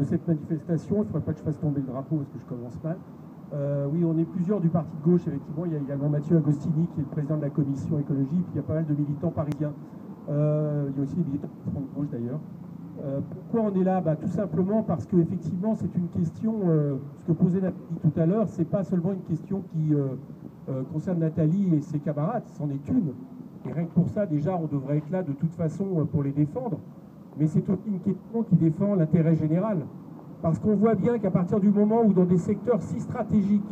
de cette manifestation. Il ne faudrait pas que je fasse tomber le drapeau parce que je commence mal. Oui, on est plusieurs du parti de gauche, effectivement. Il y a également Mathieu Agostini, qui est le président de la commission écologie, puis il y a pas mal de militants parisiens. Il y a aussi des militants du Front de gauche, d'ailleurs. Pourquoi on est là? Tout simplement parce qu'effectivement, c'est une question, ce que posait Nathalie tout à l'heure, c'est pas seulement une question qui concerne Nathalie et ses camarades, c'en est une. Et rien que pour ça, déjà, on devrait être là de toute façon pour les défendre. Mais c'est aussi une question qui défend l'intérêt général. Parce qu'on voit bien qu'à partir du moment où dans des secteurs si stratégiques,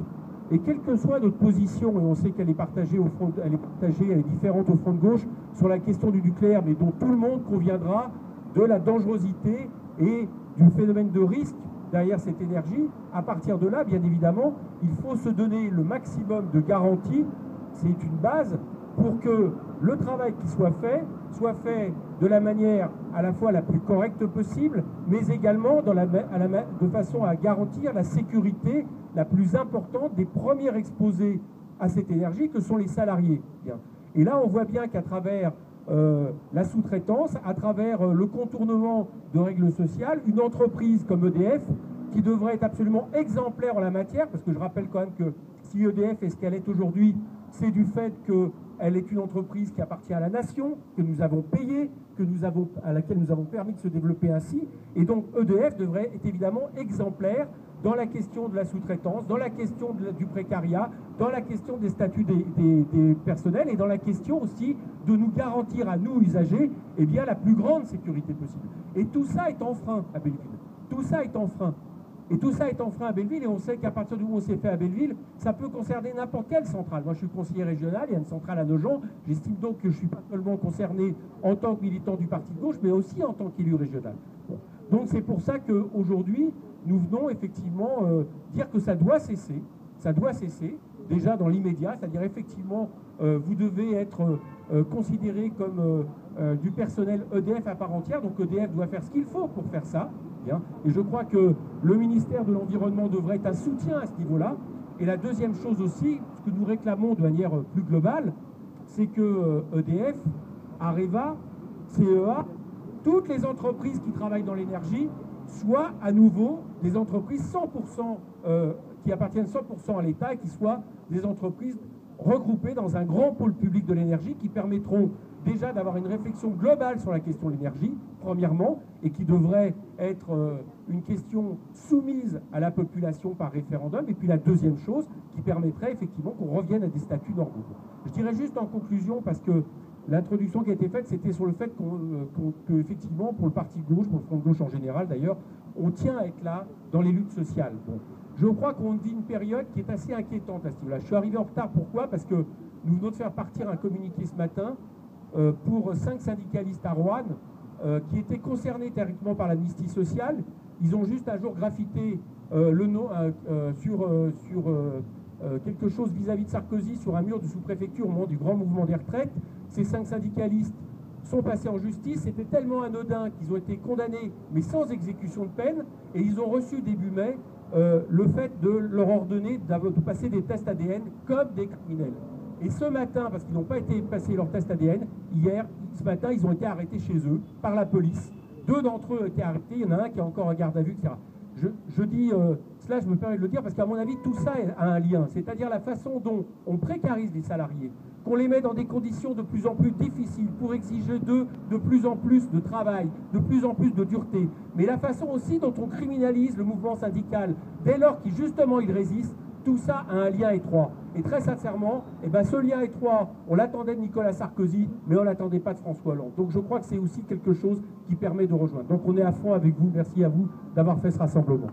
et quelle que soit notre position, et on sait qu'elle est partagée elle est différente au front de gauche sur la question du nucléaire, mais dont tout le monde conviendra de la dangerosité et du phénomène de risque derrière cette énergie, à partir de là, bien évidemment, il faut se donner le maximum de garanties, c'est une base, pour que le travail qui soit fait de la manière à la fois la plus correcte possible, mais également de façon à garantir la sécurité la plus importante des premiers exposés à cette énergie, que sont les salariés. Et là, on voit bien qu'à travers la sous-traitance, à travers le contournement de règles sociales, une entreprise comme EDF, qui devrait être absolument exemplaire en la matière, parce que je rappelle quand même que si EDF est ce qu'elle est aujourd'hui, c'est du fait qu'elle est une entreprise qui appartient à la nation, que nous avons payée, à laquelle nous avons permis de se développer ainsi. Et donc EDF devrait être évidemment exemplaire dans la question de la sous-traitance, dans la question du précariat, dans la question des statuts des personnels et dans la question aussi de nous garantir à nous, usagers, eh bien, la plus grande sécurité possible. Et tout ça est en frein à Belleville. Tout ça est en frein. Et tout ça est en frein à Belleville, et on sait qu'à partir du moment où on s'est fait à Belleville, ça peut concerner n'importe quelle centrale. Moi, je suis conseiller régional, il y a une centrale à Nogent. J'estime donc que je ne suis pas seulement concerné en tant que militant du parti de gauche, mais aussi en tant qu'élu régional. Donc c'est pour ça qu'aujourd'hui, nous venons effectivement dire que ça doit cesser. Ça doit cesser, déjà dans l'immédiat, c'est-à-dire effectivement, vous devez être considéré comme du personnel EDF à part entière, donc EDF doit faire ce qu'il faut pour faire ça. Bien. Et je crois que le ministère de l'Environnement devrait être un soutien à ce niveau-là. Et la deuxième chose aussi, ce que nous réclamons de manière plus globale, c'est que EDF, Areva, CEA, toutes les entreprises qui travaillent dans l'énergie soient à nouveau des entreprises 100%, qui appartiennent 100% à l'État et qui soient des entreprises regroupées dans un grand pôle public de l'énergie qui permettront déjà d'avoir une réflexion globale sur la question de l'énergie, premièrement, et qui devrait être une question soumise à la population par référendum, et puis la deuxième chose, qui permettrait effectivement qu'on revienne à des statuts normaux. Je dirais juste en conclusion, parce que l'introduction qui a été faite, c'était sur le fait qu'effectivement, pour le parti de gauche, pour le front de gauche en général d'ailleurs, on tient à être là dans les luttes sociales. Bon. Je crois qu'on vit une période qui est assez inquiétante à ce niveau-là. Je suis arrivé en retard, pourquoi? Parce que nous venons de faire partir un communiqué ce matin pour 5 syndicalistes à Roanne qui étaient concernés théoriquement par l'amnistie sociale. Ils ont juste un jour graffité le nom sur quelque chose vis-à-vis de Sarkozy sur un mur de sous-préfecture au moment du grand mouvement des retraites. Ces 5 syndicalistes sont passés en justice. C'était tellement anodin qu'ils ont été condamnés, mais sans exécution de peine, et ils ont reçu début mai le fait de leur ordonner de passer des tests ADN comme des criminels. Et ce matin, parce qu'ils n'ont pas été passer leur test ADN, ce matin, ils ont été arrêtés chez eux par la police. 2 d'entre eux ont été arrêtés, il y en a un qui est encore en garde à vue, etc. Je dis cela, je me permets de le dire, parce qu'à mon avis, tout ça a un lien. C'est-à-dire la façon dont on précarise les salariés, qu'on les met dans des conditions de plus en plus difficiles pour exiger d'eux de plus en plus de travail, de plus en plus de dureté. Mais la façon aussi dont on criminalise le mouvement syndical, dès lors qu'il justement il résiste, tout ça a un lien étroit. Et très sincèrement, ce lien étroit, on l'attendait de Nicolas Sarkozy, mais on ne l'attendait pas de François Hollande. Donc je crois que c'est aussi quelque chose qui permet de rejoindre. Donc on est à fond avec vous. Merci à vous d'avoir fait ce rassemblement.